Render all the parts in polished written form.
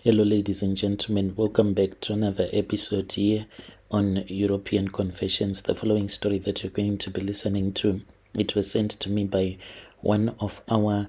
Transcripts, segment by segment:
Hello, ladies and gentlemen. Welcome back to another episode here on European Confessions. The following story that you're going to be listening to, it was sent to me by one of our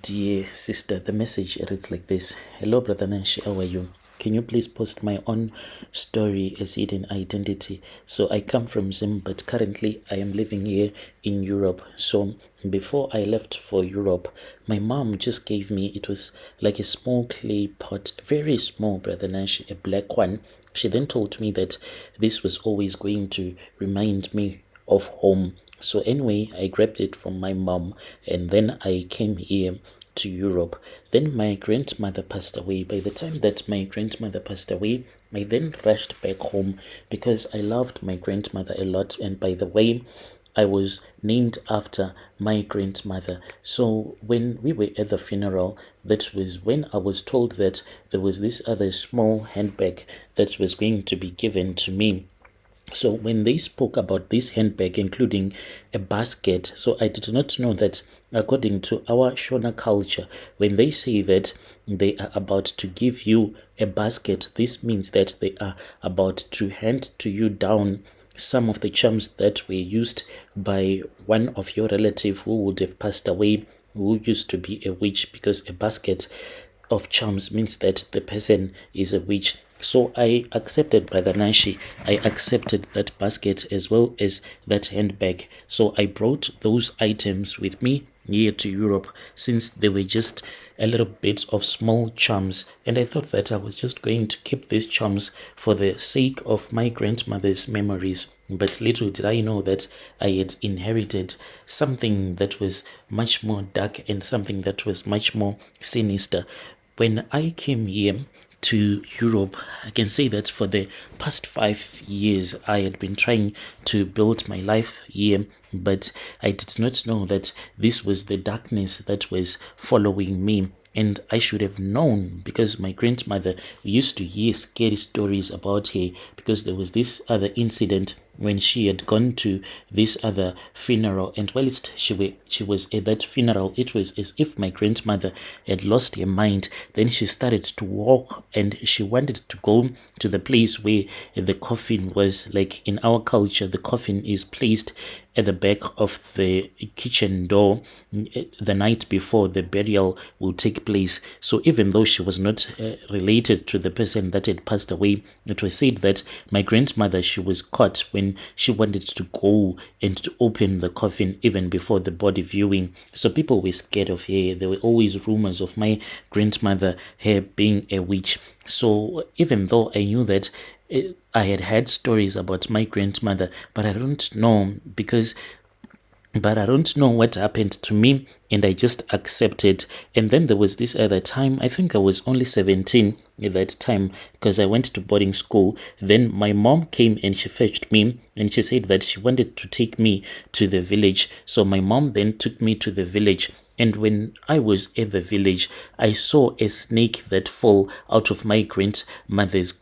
dear sister. The message reads like this: Hello, Brother Nanshi, how are you? Can you please post my own story as hidden identity? So I come from Zimbabwe, but currently I am living here in Europe. So before I left for Europe, my mom just gave me, it was like a small clay pot, very small, Brother Nash, a black one. She then told me that this was always going to remind me of home. So anyway, I grabbed it from my mom and then I came here to Europe. Then my grandmother passed away. By the time that my grandmother passed away, I then rushed back home because I loved my grandmother a lot. And by the way, I was named after my grandmother. So when we were at the funeral, that was when I was told that there was this other small handbag that was going to be given to me. So when they spoke about this handbag, including a basket, so I did not know that according to our Shona culture, when they say that they are about to give you a basket, this means that they are about to hand to you down some of the charms that were used by one of your relative who would have passed away, who used to be a witch, because a basket of charms means that the person is a witch. So I accepted, Brother Nashi. I accepted that basket as well as that handbag. So I brought those items with me here to Europe, since they were just a little bit of small charms, and I thought that I was just going to keep these charms for the sake of my grandmother's memories. But little did I know that I had inherited something that was much more dark and something that was much more sinister. When I came here to Europe, I can say that for the past 5 years, I had been trying to build my life here, but I did not know that this was the darkness that was following me. And I should have known, because my grandmother used to hear scary stories about her, because there was this other incident when she had gone to this other funeral, and whilst she was at that funeral, it was as if my grandmother had lost her mind. Then she started to walk and she wanted to go to the place where the coffin was. Like in our culture, the coffin is placed at the back of the kitchen door the night before the burial will take place. So even though she was not related to the person that had passed away, it was said that my grandmother, she was caught when she wanted to go and to open the coffin even before the body viewing. So people were scared of her. There were always rumors of my grandmother, her being a witch. So even though I knew that I had heard stories about my grandmother, but I don't know what happened to me, and I just accepted. And then there was this other time, I think I was only 17 at that time, because I went to boarding school. Then my mom came and she fetched me, and she said that she wanted to take me to the village. So my mom then took me to the village. And when I was at the village, I saw a snake that fell out of my grandmother's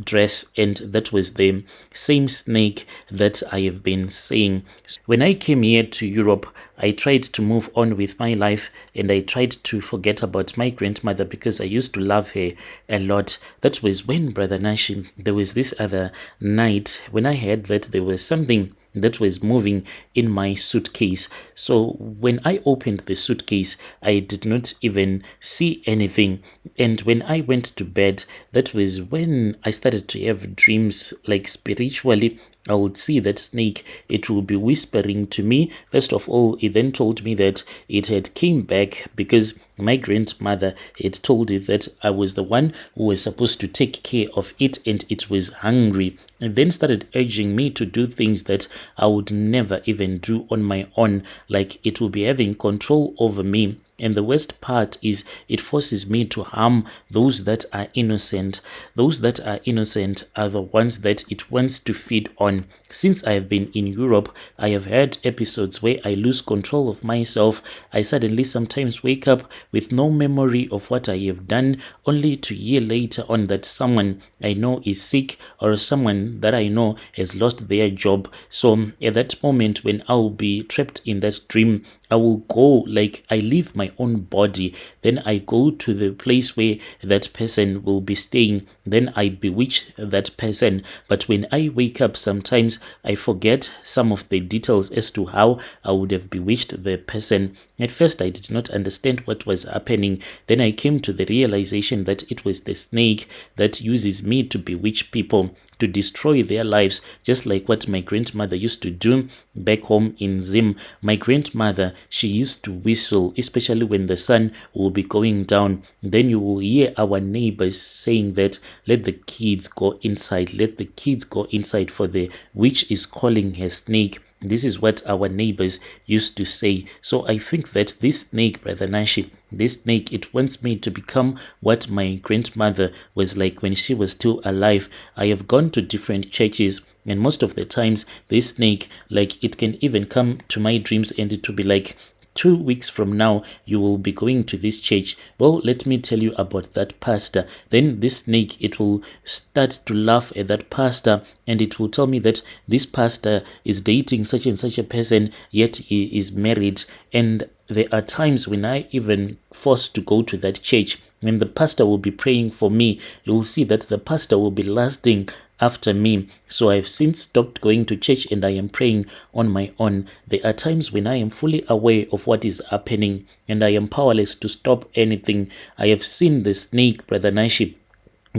dress, and that was the same snake that I have been seeing. When I came here to Europe, I tried to move on with my life and I tried to forget about my grandmother because I used to love her a lot. That was when, Brother Nashim, there was this other night when I heard that there was something that was moving in my suitcase. So when I opened the suitcase, I did not even see anything. And when I went to bed, that was when I started to have dreams, like spiritually. I would see that snake, it will be whispering to me. First of all, it then told me that it had came back because my grandmother had told it that I was the one who was supposed to take care of it and it was hungry. And then started urging me to do things that I would never even do on my own, like it will be having control over me. And the worst part is it forces me to harm those that are innocent. Those that are innocent are the ones that it wants to feed on. Since I have been in Europe, I have had episodes where I lose control of myself. I suddenly sometimes wake up with no memory of what I have done, only to hear later on that someone I know is sick or someone that I know has lost their job. So at that moment when I will be trapped in that dream, I will go, like I leave my my own body. Then I go to the place where that person will be staying. Then I bewitch that person. But when I wake up, sometimes I forget some of the details as to how I would have bewitched the person. At first, I did not understand what was happening. Then I came to the realization that it was the snake that uses me to bewitch people, to destroy their lives, just like what my grandmother used to do back home in Zim. My grandmother, she used to whistle, especially when the sun will be going down. Then you will hear our neighbors saying that, let the kids go inside, let the kids go inside, for the witch is calling her snake. This is what our neighbors used to say. So I think that this snake, Brother Nashi, this snake, it wants me to become what my grandmother was like when she was still alive. I have gone to different churches, and most of the times this snake, like, it can even come to my dreams and it will be like, 2 weeks from now, you will be going to this church. Well, let me tell you about that pastor. Then this snake, it will start to laugh at that pastor, and it will tell me that this pastor is dating such and such a person, yet he is married. And there are times when I even forced to go to that church. When the pastor will be praying for me, you will see that the pastor will be lasting after me. So I've since stopped going to church and I am praying on my own. There are times when I am fully aware of what is happening and I am powerless to stop anything. I have seen the snake, Brother Nashi,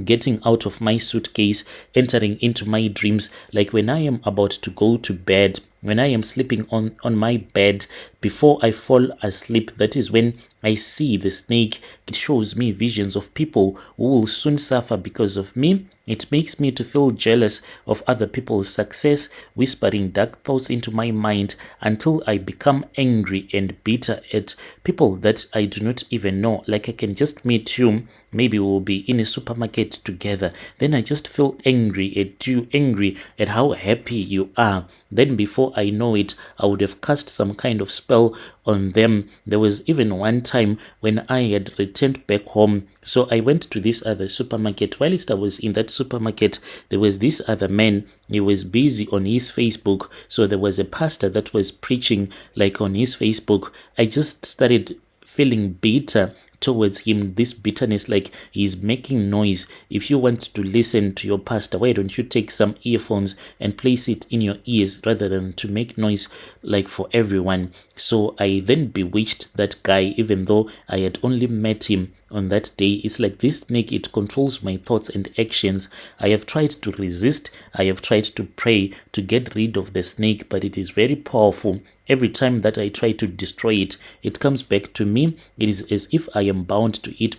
getting out of my suitcase, entering into my dreams, like when I am about to go to bed, when I am sleeping on my bed, before I fall asleep. That is when I see the snake. It shows me visions of people who will soon suffer because of me. It makes me to feel jealous of other people's success, whispering dark thoughts into my mind until I become angry and bitter at people that I do not even know. Like I can just meet you, maybe we'll be in a supermarket together. Then I just feel angry at you, angry at how happy you are. Then before I know it, I would have cast some kind of spell on them. There was even one time when I had returned back home. So I went to this other supermarket. Whilst I was in that supermarket, there was this other man. He was busy on his Facebook. So there was a pastor that was preaching like on his Facebook. I just started feeling bitter towards him, this bitterness, like he's making noise. If you want to listen to your pastor, why don't you take some earphones and place it in your ears rather than to make noise like for everyone? So I then bewitched that guy, even though I had only met him on that day. It's like this snake, it controls my thoughts and actions. I have tried to resist, I have tried to pray to get rid of the snake, but it is very powerful. Every time that I try to destroy it, it comes back to me. It is as if I am bound to it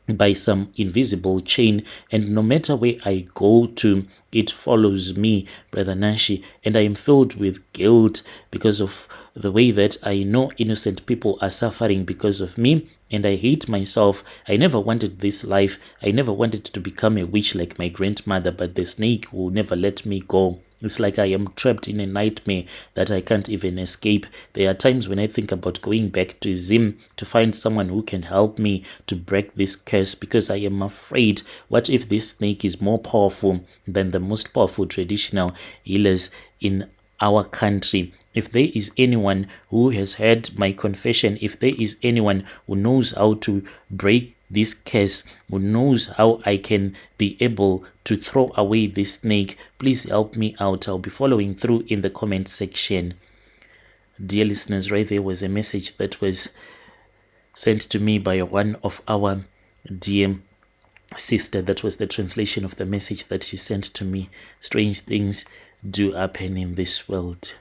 by some invisible chain, and no matter where I go to, it follows me, Brother Nashi, and I am filled with guilt because of the way that I know innocent people are suffering because of me, and I hate myself. I never wanted this life. I never wanted to become a witch like my grandmother, but the snake will never let me go. It's like I am trapped in a nightmare that I can't even escape. There are times when I think about going back to Zim to find someone who can help me to break this curse, because I am afraid, what if this snake is more powerful than the most powerful traditional healers in our country? If there is anyone who has heard my confession, if there is anyone who knows how to break this curse, who knows how I can be able to throw away this snake, please help me out. I'll be following through in the comment section. Dear listeners, right there was a message that was sent to me by one of our dear sister. That was the translation of the message that she sent to me. Strange things do happen in this world.